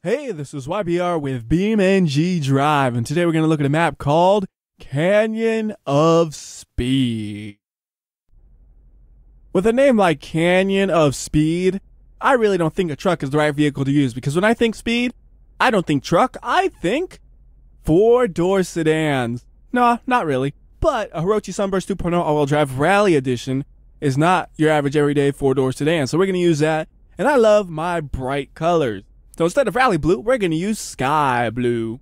Hey, this is WhyBeAre with BeamNG.drive, and today we're going to look at a map called Canyon of Speed. With a name like Canyon of Speed, I really don't think a truck is the right vehicle to use, because when I think speed, I don't think truck, I think four-door sedans. No, not really, but a Hirochi Sunburst 2.0 all-wheel drive Rally Edition is not your average everyday four-door sedan, so we're going to use that, and I love my bright colors. So instead of Rally Blue, we're going to use Sky Blue.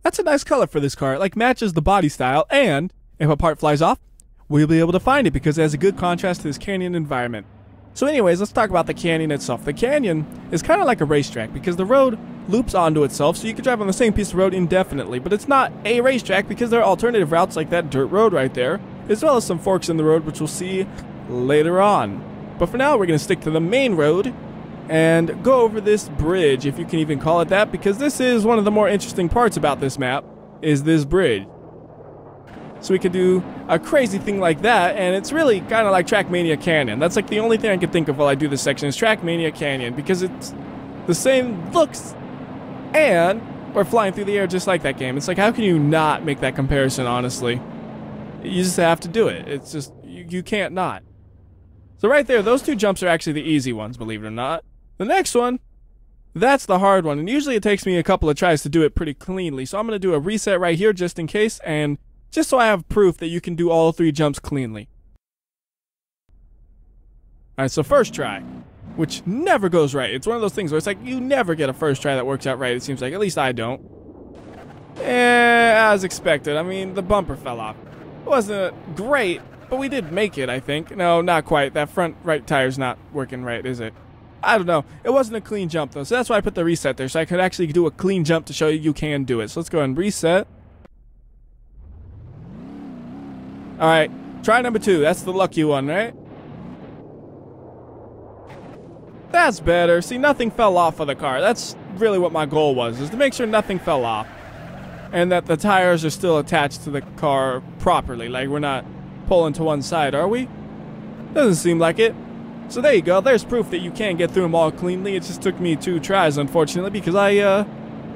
That's a nice color for this car. It like matches the body style, and if a part flies off, we'll be able to find it because it has a good contrast to this canyon environment. So anyways, let's talk about the canyon itself. The canyon is kind of like a racetrack because the road loops onto itself, so you can drive on the same piece of road indefinitely, but it's not a racetrack because there are alternative routes like that dirt road right there, as well as some forks in the road, which we'll see later on. But for now, we're going to stick to the main road and go over this bridge, if you can even call it that, because this is one of the more interesting parts about this map, is this bridge. So we could do a crazy thing like that, and it's really kind of like Trackmania Canyon. That's like the only thing I can think of while I do this section is Trackmania Canyon, because it's the same looks, and we're flying through the air just like that game. It's like, how can you not make that comparison, honestly? You just have to do it. It's just, you can't not. So right there, those two jumps are actually the easy ones, believe it or not. The next one, that's the hard one, and usually it takes me a couple of tries to do it pretty cleanly. So I'm going to do a reset right here just in case, and just so I have proof that you can do all three jumps cleanly. Alright, so first try, which never goes right. It's one of those things where it's like you never get a first try that works out right, it seems like. At least I don't. As expected. I mean, the bumper fell off. It wasn't great, but we did make it, I think. No, not quite. That front right tire's not working right, is it? I don't know. It wasn't a clean jump, though, so that's why I put the reset there, so I could actually do a clean jump to show you you can do it. So let's go ahead and reset. Alright, try number 2. That's the lucky one, right? That's better. See, nothing fell off of the car. That's really what my goal was, is to make sure nothing fell off. And that the tires are still attached to the car properly. Like, we're not pulling to one side, are we? Doesn't seem like it. So there you go. There's proof that you can get through them all cleanly. It just took me 2 tries, unfortunately, because I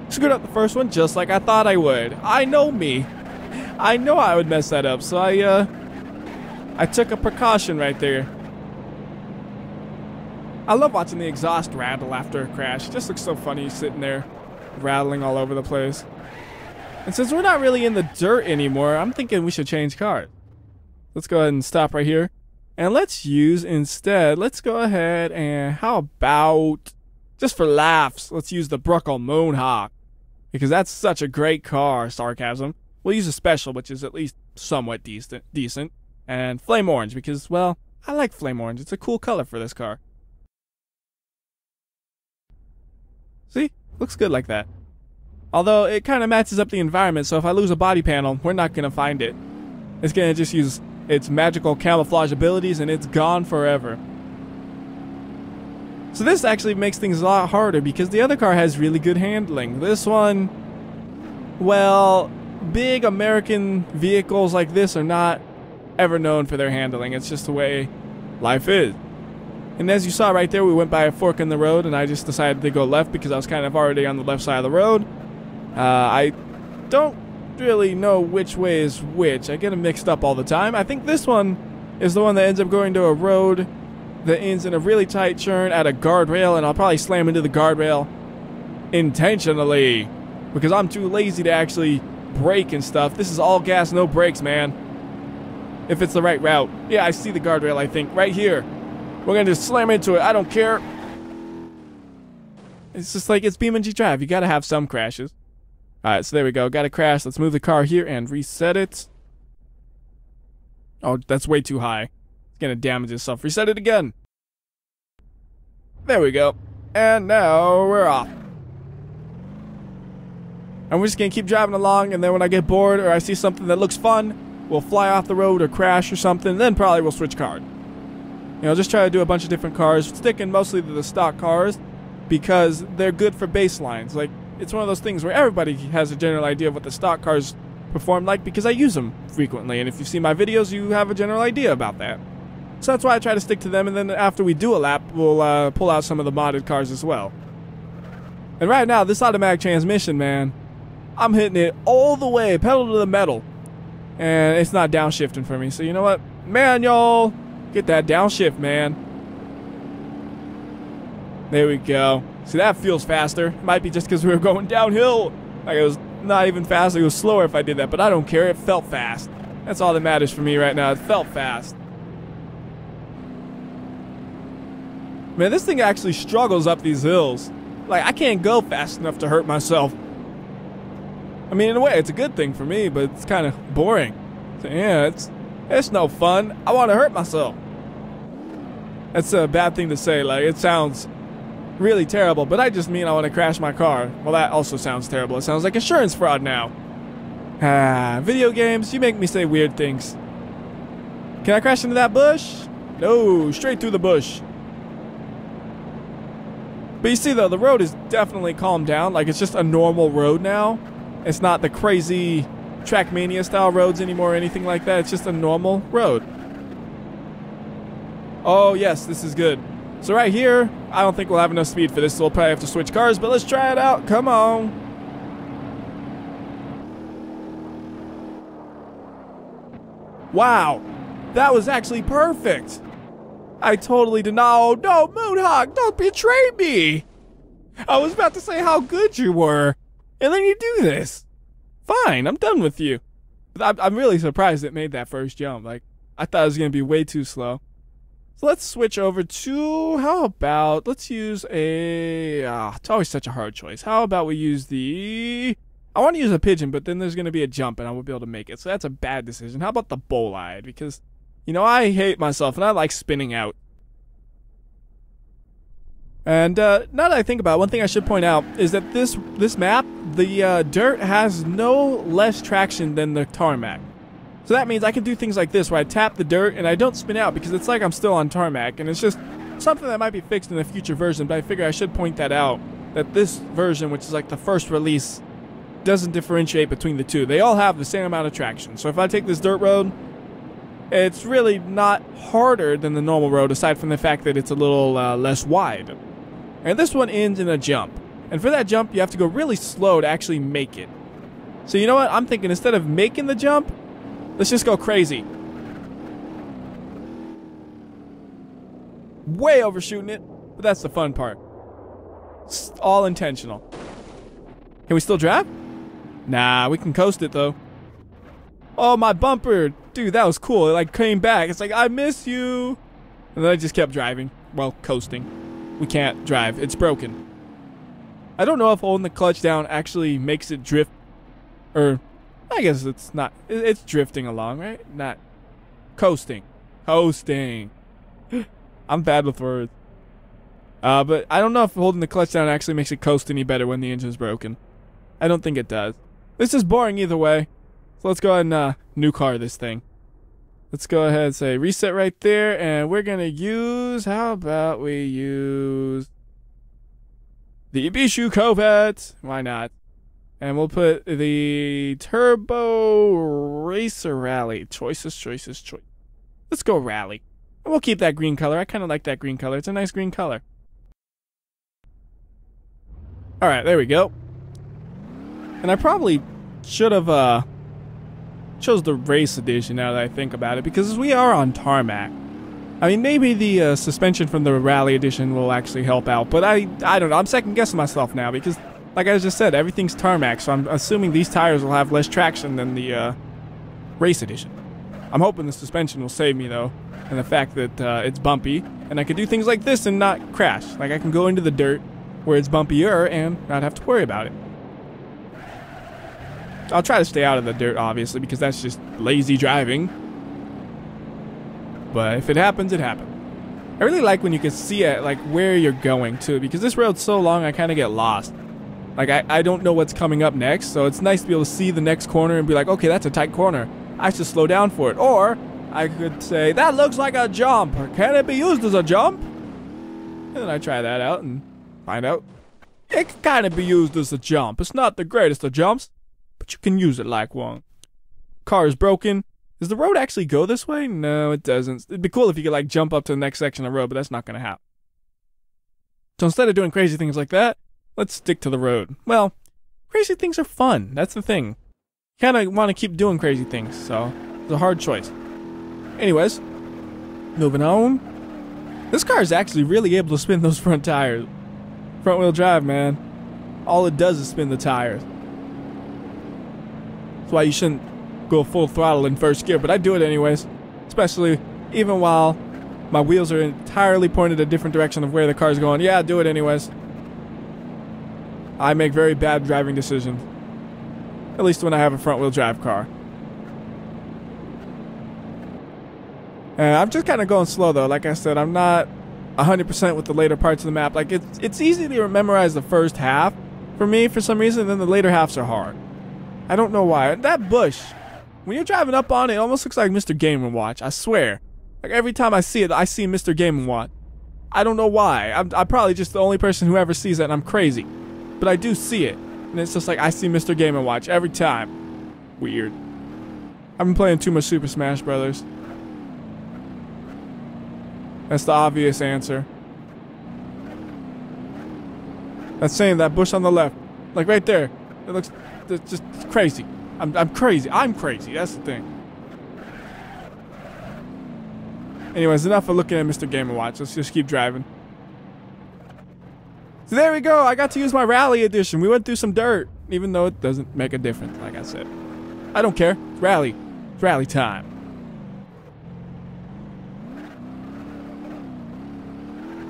screwed up the first one just like I thought I would. I know me. I know I would mess that up, so I took a precaution right there. I love watching the exhaust rattle after a crash. It just looks so funny sitting there rattling all over the place. And since we're not really in the dirt anymore, I'm thinking we should change cars. Let's go ahead and stop right here. And let's use instead, let's go ahead and how about, just for laughs, let's use the Bruckle Moonhawk. Because that's such a great car, sarcasm. We'll use a special, which is at least somewhat decent. And Flame Orange, because, well, I like Flame Orange. It's a cool color for this car. See? Looks good like that. Although, it kind of matches up the environment, so if I lose a body panel, we're not going to find it. It's going to just use its magical camouflage abilities, and it's gone forever. So this actually makes things a lot harder, because the other car has really good handling. This one, well, big American vehicles like this are not ever known for their handling. It's just the way life is. And as you saw right there, we went by a fork in the road, and I just decided to go left because I was kind of already on the left side of the road. I don't really know which way is which. I get them mixed up all the time. I think this one is the one that ends up going to a road that ends in a really tight turn at a guardrail, and I'll probably slam into the guardrail intentionally because I'm too lazy to actually brake and stuff. This is all gas, no brakes, man. If it's the right route. Yeah, I see the guardrail, I think. Right here. We're going to just slam into it. I don't care. It's just like, it's BeamNG.drive. You got to have some crashes. Alright, so there we go. Got a crash. Let's move the car here and reset it. Oh, that's way too high. It's going to damage itself. Reset it again. There we go. And now we're off. And we're just going to keep driving along, and then when I get bored or I see something that looks fun, we'll fly off the road or crash or something, then probably we'll switch cars. You know, just try to do a bunch of different cars, sticking mostly to the stock cars because they're good for baselines. Like, it's one of those things where everybody has a general idea of what the stock cars perform like because I use them frequently, and if you see my videos, you have a general idea about that. So that's why I try to stick to them, and then after we do a lap, we'll pull out some of the modded cars as well. And right now, this automatic transmission, man, I'm hitting it all the way, pedal to the metal. And it's not downshifting for me. So you know what? Manual! Get that downshift, man. There we go. See, that feels faster. It might be just because we were going downhill. Like, it was not even faster. It was slower if I did that. But I don't care. It felt fast. That's all that matters for me right now. It felt fast. Man, this thing actually struggles up these hills. Like, I can't go fast enough to hurt myself. I mean, in a way, it's a good thing for me, but it's kind of boring. So, yeah, it's no fun. I want to hurt myself. That's a bad thing to say. Like, it sounds really terrible, but I just mean I want to crash my car. Well, that also sounds terrible. It sounds like insurance fraud now. Video games, you make me say weird things. Can I crash into that bush? No, straight through the bush. But you see, though, the road is definitely calmed down. Like, it's just a normal road now. It's not the crazy Trackmania style roads anymore or anything like that. It's just a normal road. Oh, yes, this is good. So right here, I don't think we'll have enough speed for this, so we'll probably have to switch cars, but let's try it out. Come on. Wow. That was actually perfect. I totally did not. No, Moonhawk, don't betray me. I was about to say how good you were. And then you do this. Fine, I'm done with you. I'm really surprised it made that first jump. Like, I thought it was going to be way too slow. So let's switch over to, how about, let's use a, it's always such a hard choice. How about we use I want to use a pigeon, but then there's going to be a jump and I won't be able to make it. So that's a bad decision. How about the bolide? Because, you know, I hate myself and I like spinning out. And now that I think about it, one thing I should point out is that this map, the dirt has no less traction than the tarmac. So that means I can do things like this where I tap the dirt and I don't spin out because it's like I'm still on tarmac. And it's just something that might be fixed in a future version, but I figure I should point that out. That this version, which is like the first release, doesn't differentiate between the two. They all have the same amount of traction. So if I take this dirt road, it's really not harder than the normal road aside from the fact that it's a little less wide. And this one ends in a jump. And for that jump, you have to go really slow to actually make it. So you know what? I'm thinking instead of making the jump, let's just go crazy. Way overshooting it, but that's the fun part. It's all intentional. Can we still drive? Nah, we can coast it though. Oh, my bumper. Dude, that was cool. It like came back. It's like, I miss you. And then I just kept driving. Well, coasting. We can't drive. It's broken. I don't know if holding the clutch down actually makes it drift. Or, I guess it's not. It's drifting along, right? Not coasting. Coasting. I'm bad with words. But I don't know if holding the clutch down actually makes it coast any better when the engine's broken. I don't think it does. This is boring either way. So let's go ahead and new car this thing. Let's go ahead and say reset right there, and we're gonna use, how about we use the Bishu Corvette? Why not? And we'll put the Turbo Racer Rally. Choices. Let's go Rally. And we'll keep that green color. I kind of like that green color. It's a nice green color. Alright, there we go. And I probably should have, chose the race edition now that I think about it, because we are on tarmac. I mean, maybe the suspension from the rally edition will actually help out, but I don't know. I'm second guessing myself now because, like I just said, everything's tarmac, so I'm assuming these tires will have less traction than the race edition. I'm hoping the suspension will save me though, and the fact that it's bumpy, and I can do things like this and not crash. Like I can go into the dirt where it's bumpier and not have to worry about it. I'll try to stay out of the dirt, obviously, because that's just lazy driving. But if it happens, it happens. I really like when you can see it, like where you're going too, because this road's so long, I kind of get lost. Like I don't know what's coming up next, so it's nice to be able to see the next corner and be like, okay, that's a tight corner. I should slow down for it. Or I could say, that looks like a jump. Can it be used as a jump? And then I try that out and find out it can kind of be used as a jump. It's not the greatest of jumps, but you can use it like one. Car is broken. Does the road actually go this way? No, it doesn't. It'd be cool if you could like jump up to the next section of road, but that's not going to happen. So instead of doing crazy things like that, let's stick to the road. Well, crazy things are fun. That's the thing. You kind of want to keep doing crazy things, so it's a hard choice. Anyways, moving on. This car is actually really able to spin those front tires. Front wheel drive, man. All it does is spin the tires. That's why you shouldn't go full throttle in first gear, but I do it anyways. Especially even while my wheels are entirely pointed a different direction of where the car's going. Yeah, I do it anyways. I make very bad driving decisions. At least when I have a front wheel drive car. And I'm just kind of going slow though. Like I said, I'm not 100% with the later parts of the map. Like it's easy to memorize the first half for me for some reason, and then the later halves are hard. I don't know why. That bush, when you're driving up on it, it almost looks like Mr. Game & Watch. I swear. Like every time I see it, I see Mr. Game & Watch. I don't know why. I'm probably just the only person who ever sees it, and I'm crazy. But I do see it. And it's just like I see Mr. Game & Watch every time. Weird. I've been playing too much Super Smash Brothers. That's the obvious answer. That's saying that bush on the left. Like right there. It looks just crazy. I'm crazy. I'm crazy. That's the thing. Anyways, enough of looking at Mr. Game & Watch. Let's just keep driving. So there we go. I got to use my rally edition. We went through some dirt. Even though it doesn't make a difference, like I said. I don't care. It's rally. It's rally time.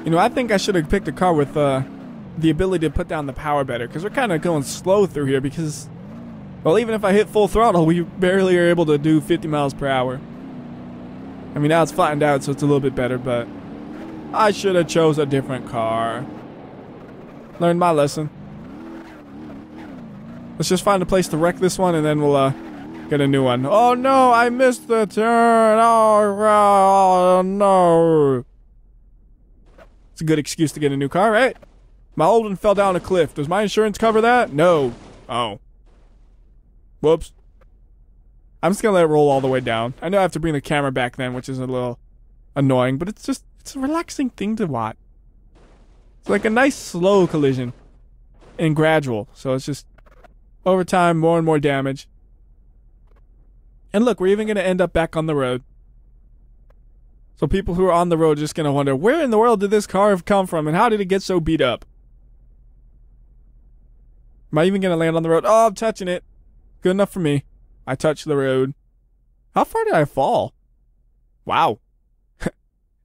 You know, I think I should have picked a car with the ability to put down the power better, because we're kind of going slow through here because, well, even if I hit full throttle, we barely are able to do 50 miles per hour. I mean, now it's flattened out, so it's a little bit better, but I should have chose a different car. Learned my lesson. Let's just find a place to wreck this one, and then we'll get a new one. Oh no, I missed the turn. Oh no. It's a good excuse to get a new car, right? My old one fell down a cliff. Does my insurance cover that? No. Oh. Whoops. I'm just gonna let it roll all the way down. I know I have to bring the camera back then, which is a little annoying, but it's a relaxing thing to watch. It's like a nice slow collision and gradual. So it's just over time, more and more damage. And look, we're even gonna end up back on the road. So people who are on the road are just gonna wonder, where in the world did this car have come from and how did it get so beat up? Am I even gonna land on the road? Oh, I'm touching it. Good enough for me. I touched the road. How far did I fall? Wow.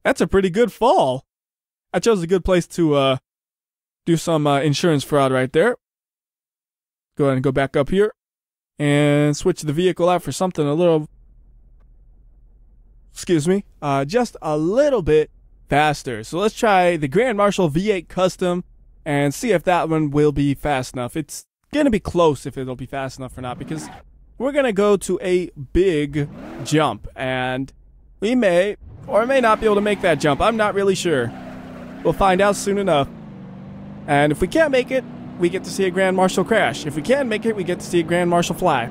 That's a pretty good fall. I chose a good place to do some insurance fraud right there. Go ahead and go back up here and switch the vehicle out for something a little, excuse me, just a little bit faster. So let's try the Grand Marshal V8 Custom and see if that one will be fast enough. It's gonna be close if it'll be fast enough or not, because we're gonna go to a big jump and we may or may not be able to make that jump. I'm not really sure. We'll find out soon enough. And if we can't make it, we get to see a Grand Marshal crash. If we can make it, we get to see a Grand Marshal fly.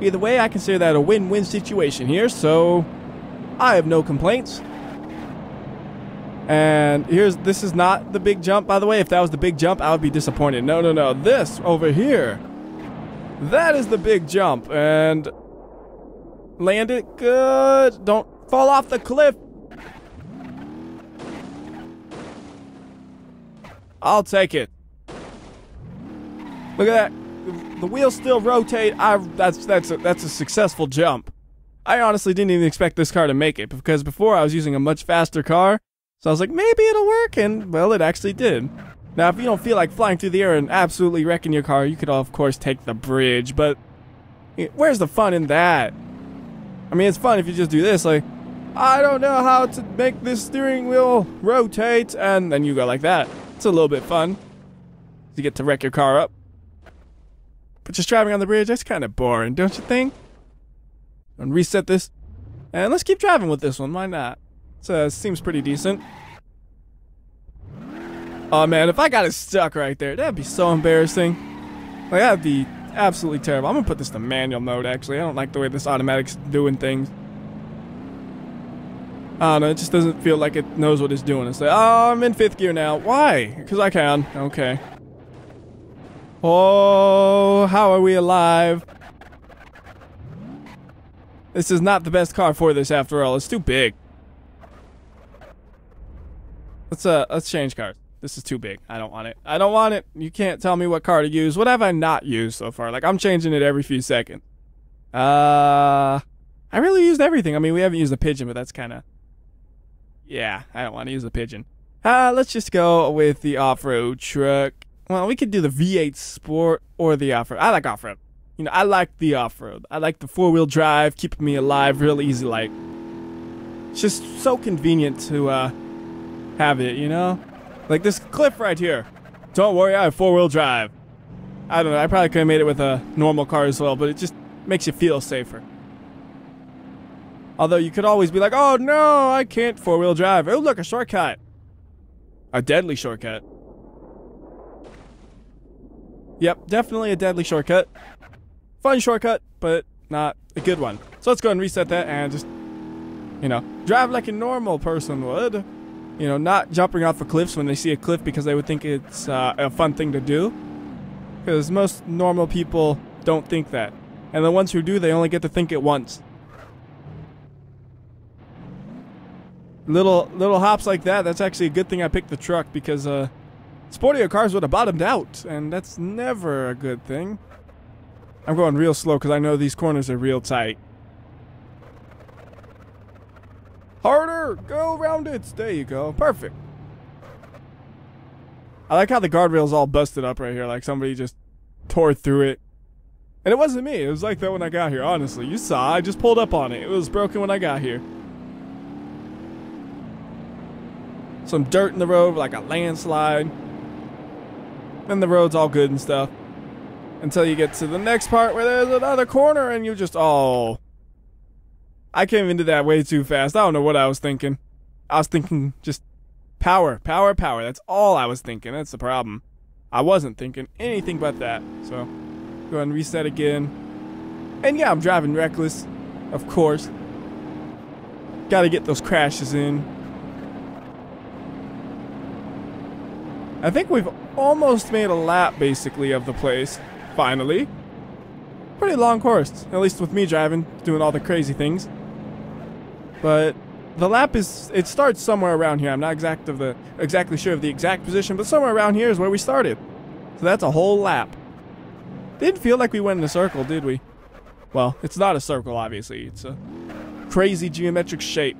Either way, I consider that a win-win situation here, so I have no complaints. And this is not the big jump, by the way. If that was the big jump, I would be disappointed. No. This over here, that is the big jump. And land it good. Don't fall off the cliff. I'll take it. Look at that. The wheels still rotate. That's a successful jump. I honestly didn't even expect this car to make it, because before I was using a much faster car. So I was like, maybe it'll work, and, well, it actually did. Now, if you don't feel like flying through the air and absolutely wrecking your car, you could, of course, take the bridge, but where's the fun in that? I mean, it's fun if you just do this, like, I don't know how to make this steering wheel rotate, and then you go like that. It's a little bit fun. You get to wreck your car up. But just driving on the bridge, that's kind of boring, don't you think? And reset this, and let's keep driving with this one, why not? Seems pretty decent. Oh man, if I got it stuck right there, that'd be so embarrassing. Like, that'd be absolutely terrible. I'm gonna put this to manual mode, actually. I don't like the way this automatic's doing things. I don't know, it just doesn't feel like it knows what it's doing. It's like, oh, I'm in 5th gear now. Why? Because I can. Okay. Oh, how are we alive? This is not the best car for this after all. It's too big. Let's change cars. This is too big. I don't want it. I don't want it. You can't tell me what car to use. What have I not used so far? Like, I'm changing it every few seconds. I really used everything. I mean, we haven't used the pigeon, but that's kind of... Yeah, I don't want to use the pigeon. Let's just go with the off-road truck. Well, we could do the V8 Sport or the off-road. I like off-road. You know, I like the off-road. I like the 4-wheel drive, keeping me alive real easy like. It's just so convenient to have it, you know? Like this cliff right here. Don't worry, I have 4-wheel drive. I don't know, I probably could have made it with a normal car as well, but it just makes you feel safer. Although you could always be like, oh no, I can't 4-wheel drive. Oh look, a shortcut. A deadly shortcut. Yep, definitely a deadly shortcut. Fun shortcut, but not a good one. So let's go and reset that and just, you know, drive like a normal person would. You know, not jumping off of cliffs when they see a cliff because they would think it's a fun thing to do. Because most normal people don't think that. And the ones who do, they only get to think it once. Little hops like that, that's actually a good thing I picked the truck because sportier cars would have bottomed out, and that's never a good thing. I'm going real slow because I know these corners are real tight. Harder! Go around it! There you go. Perfect. I like how the guardrail's all busted up right here, like somebody just tore through it. And it wasn't me, it was like that when I got here, honestly. You saw, I just pulled up on it. It was broken when I got here. Some dirt in the road, like a landslide. Then the road's all good and stuff. Until you get to the next part where there's another corner and you just, oh. I came into that way too fast. I don't know what I was thinking. I was thinking just power, power, power. That's all I was thinking. That's the problem. I wasn't thinking anything but that. So, go ahead and reset again. And yeah, I'm driving reckless, of course. Gotta get those crashes in. I think we've almost made a lap, basically, of the place. Finally. Pretty long course, at least with me driving, doing all the crazy things. But the lap is, it starts somewhere around here. I'm not exactly sure of the exact position, but somewhere around here is where we started. So that's a whole lap. Didn't feel like we went in a circle, did we? Well, it's not a circle, obviously. It's a crazy geometric shape.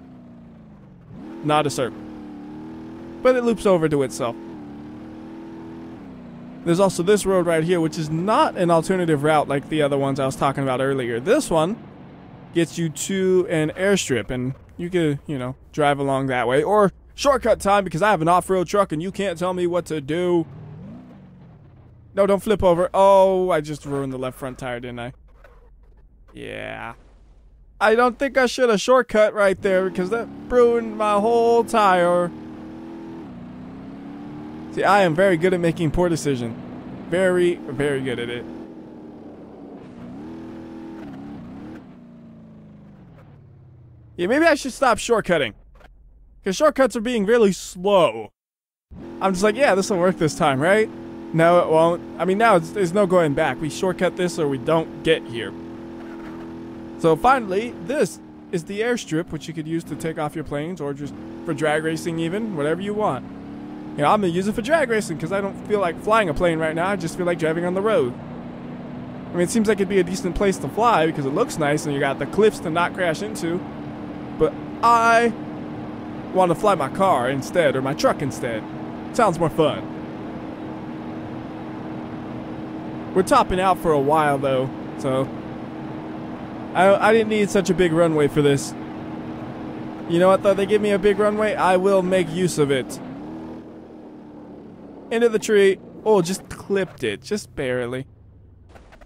Not a circle. But it loops over to itself. There's also this road right here, which is not an alternative route like the other ones I was talking about earlier. This one gets you to an airstrip, and you could, you know, drive along that way. Or shortcut time, because I have an off-road truck and you can't tell me what to do. No, don't flip over. Oh, I just ruined the left front tire, didn't I? Yeah. I don't think I should have shortcut right there, because that ruined my whole tire. See, I am very good at making poor decisions. Very, very good at it. Yeah, maybe I should stop shortcutting. Because shortcuts are being really slow. I'm just like, yeah, this will work this time, right? No, it won't. I mean, now there's no going back. We shortcut this or we don't get here. So finally, this is the airstrip, which you could use to take off your planes or just for drag racing even, whatever you want. You know, I'm going to use it for drag racing because I don't feel like flying a plane right now. I just feel like driving on the road. I mean, it seems like it'd be a decent place to fly because it looks nice and you got the cliffs to not crash into. But I want to fly my car instead, or my truck instead. Sounds more fun. We're topping out for a while though, so I didn't need such a big runway for this. You know what though, they give me a big runway, I will make use of it. Into the tree. Oh, just clipped it, just barely.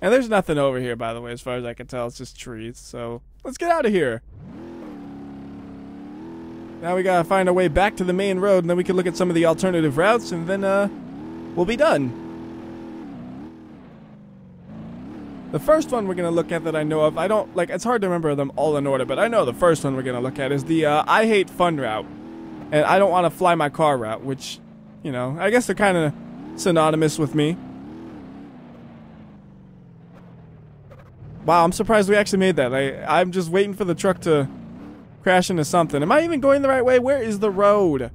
And there's nothing over here, by the way, as far as I can tell. It's just trees, so let's get out of here. Now we gotta find our way back to the main road, and then we can look at some of the alternative routes, and then we'll be done. The first one we're going to look at that I know of, I don't, like, it's hard to remember them all in order, but I know the first one we're going to look at is the I hate fun route. And I don't want to fly my car route, which, you know, I guess they're kind of synonymous with me. Wow, I'm surprised we actually made that. I'm just waiting for the truck to crash into something. Am I even going the right way? Where is the road?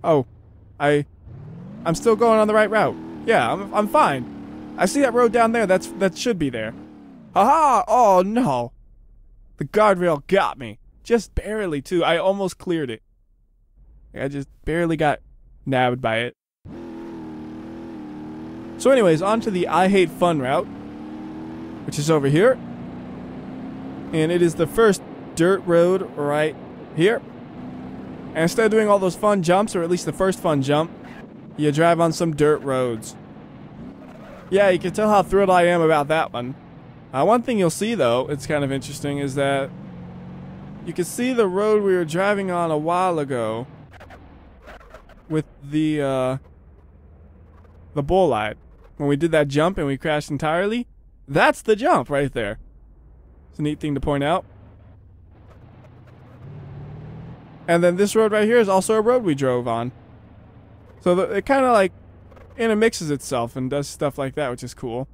Oh, I'm still going on the right route. Yeah, I'm fine. I see that road down there. That should be there. Haha! Oh no, the guardrail got me. Just barely too. I almost cleared it. I just barely got nabbed by it. So anyways, on to the I hate fun route, which is over here. And it is the first dirt road right here. And instead of doing all those fun jumps, or at least the first fun jump, you drive on some dirt roads. Yeah, you can tell how thrilled I am about that one. One thing you'll see, though, it's kind of interesting, is that you can see the road we were driving on a while ago with the bolide. When we did that jump and we crashed entirely, that's the jump right there. It's a neat thing to point out. And then this road right here is also a road we drove on. So it kind of like intermixes itself and does stuff like that, which is cool.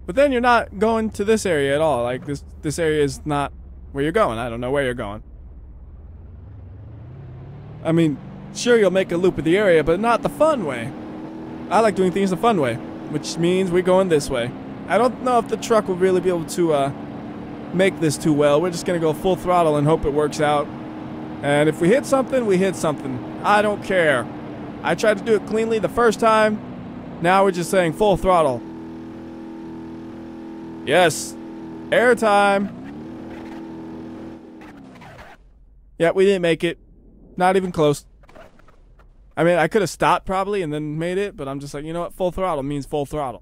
But then you're not going to this area at all. Like this area is not where you're going. I don't know where you're going. I mean, sure, you'll make a loop of the area, but not the fun way. I like doing things the fun way, which means we're going this way. I don't know if the truck will really be able to make this too well. We're just going to go full throttle and hope it works out. And if we hit something, we hit something. I don't care. I tried to do it cleanly the first time. Now we're just saying full throttle. Yes. Air time. Yeah, we didn't make it. Not even close. I mean, I could have stopped probably and then made it, but I'm just like, you know what? Full throttle means full throttle.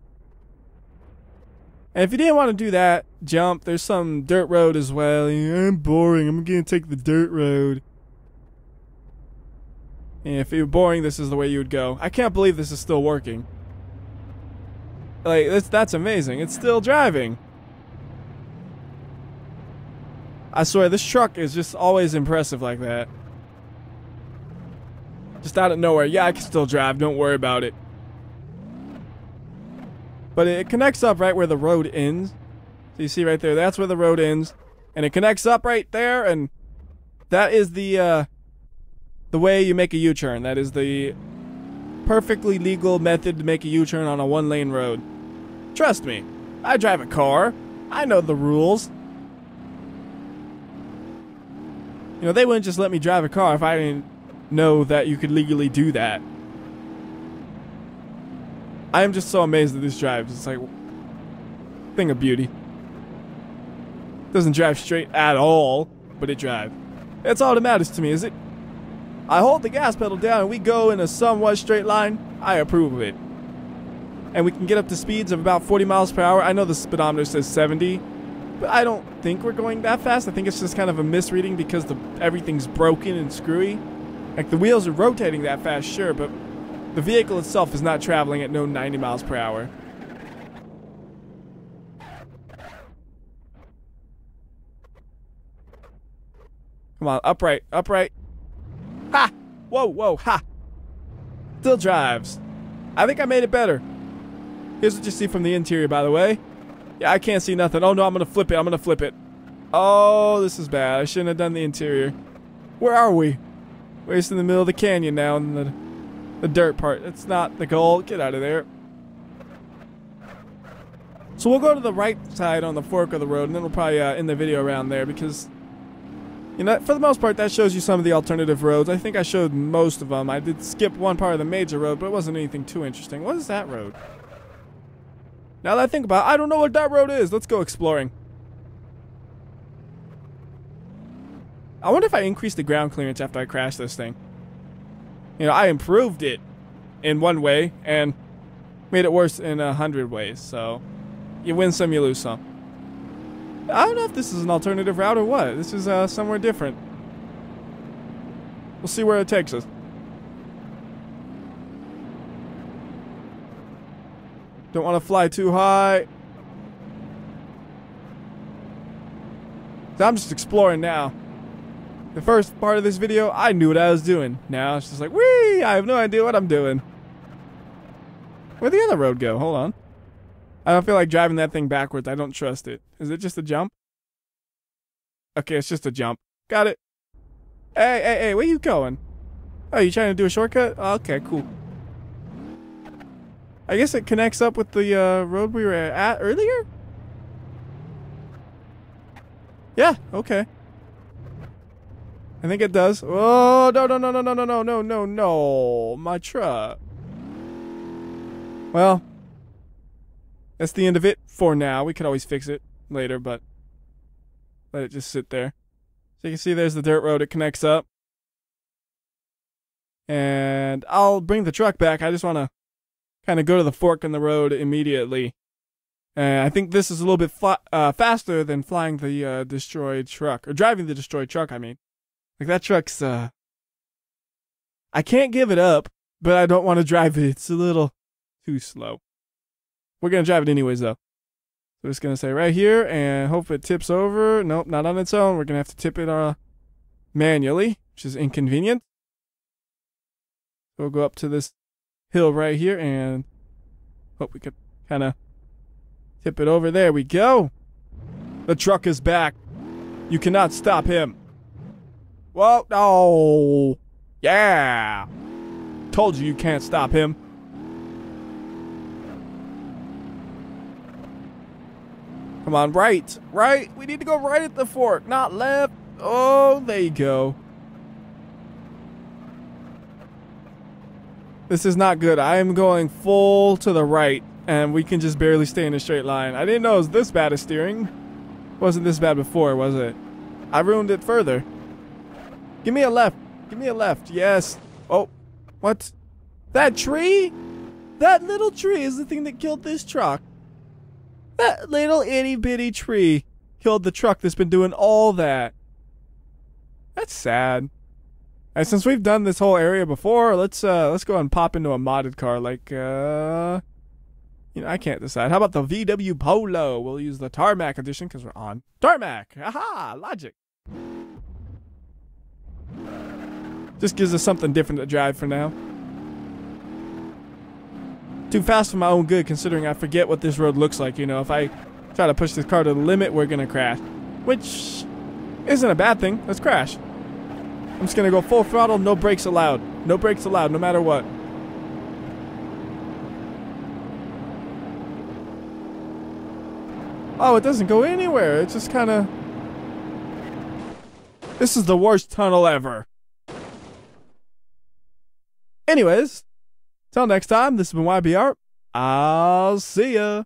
And if you didn't want to do that jump, there's some dirt road as well. I'm boring. I'm going to take the dirt road. And if you're boring, this is the way you would go. I can't believe this is still working. Like, that's amazing. It's still driving. I swear, this truck is just always impressive like that. Just out of nowhere. Yeah, I can still drive. Don't worry about it. But it connects up right where the road ends. So you see right there, that's where the road ends. And it connects up right there, and that is the way you make a U-turn. That is the perfectly legal method to make a U-turn on a one-lane road. Trust me, I drive a car. I know the rules. You know, they wouldn't just let me drive a car if I didn't know that you could legally do that. I am just so amazed that this drives. It's like thing of beauty. Doesn't drive straight at all, but it drives. That's all that matters to me, is it? I hold the gas pedal down and we go in a somewhat straight line. I approve of it. And we can get up to speeds of about 40 miles per hour. I know the speedometer says 70, but I don't think we're going that fast. I think it's just kind of a misreading because everything's broken and screwy. Like, the wheels are rotating that fast, sure, but the vehicle itself is not traveling at no 90 miles per hour. Come on, upright, upright. Ha! Whoa, whoa, ha! Still drives. I think I made it better. Here's what you see from the interior, by the way. Yeah, I can't see nothing. Oh no, I'm gonna flip it, I'm gonna flip it. Oh, this is bad. I shouldn't have done the interior. Where are we? We're just in the middle of the canyon now, in the dirt part. It's not the goal. Get out of there. So we'll go to the right side on the fork of the road, and then we'll probably end the video around there because, you know, for the most part, that shows you some of the alternative roads. I think I showed most of them. I did skip one part of the major road, but it wasn't anything too interesting. What is that road? Now that I think about it, I don't know what that road is. Let's go exploring. I wonder if I increased the ground clearance after I crashed this thing. You know, I improved it in one way and made it worse in 100 ways. So, you win some, you lose some. I don't know if this is an alternative route or what. This is somewhere different. We'll see where it takes us. Don't want to fly too high. So I'm just exploring now. The first part of this video, I knew what I was doing. Now it's just like, whee! I have no idea what I'm doing. Where'd the other road go? Hold on. I don't feel like driving that thing backwards. I don't trust it. Is it just a jump? Okay, it's just a jump. Got it. Hey, where you going? Oh, you trying to do a shortcut? Oh, okay, cool. I guess it connects up with the road we were at earlier? Yeah, okay. I think it does. Oh, no. My truck. Well, that's the end of it for now. We could always fix it later, but let it just sit there. So you can see there's the dirt road. It connects up. And I'll bring the truck back. I just want to kind of go to the fork in the road immediately. And I think this is a little bit faster than flying the destroyed truck. Or driving the destroyed truck, I mean. Like, that truck's, I can't give it up, but I don't want to drive it. It's a little too slow. We're going to drive it anyways, though. So we're just going to say right here, and hope it tips over. Nope, not on its own. We're going to have to tip it manually, which is inconvenient. We'll go up to this hill right here, and hope we could kind of tip it over. There we go. The truck is back. You cannot stop him. Whoa, no. Yeah. Told you can't stop him. Come on, right. We need to go right at the fork, not left. Oh, there you go. This is not good. I am going full to the right, and we can just barely stay in a straight line. I didn't know it was this bad at steering. Wasn't this bad before, was it? I ruined it further. Give me a left. Give me a left. Yes. Oh, what? That tree? That little tree is the thing that killed this truck. That little itty bitty tree killed the truck that's been doing all that. That's sad. And since we've done this whole area before, let's go and pop into a modded car like you know, I can't decide. How about the VW Polo? We'll use the Tarmac edition because we're on Tarmac. Aha, logic. Just gives us something different to drive for now. Too fast for my own good, considering I forget what this road looks like. You know, if I try to push this car to the limit, we're gonna crash, which isn't a bad thing. Let's crash. I'm just gonna go full throttle, no brakes allowed. No brakes allowed, no matter what. Oh, it doesn't go anywhere. It just kind of... This is the worst tunnel ever. Anyways, till next time, this has been WhyBeAre. I'll see ya.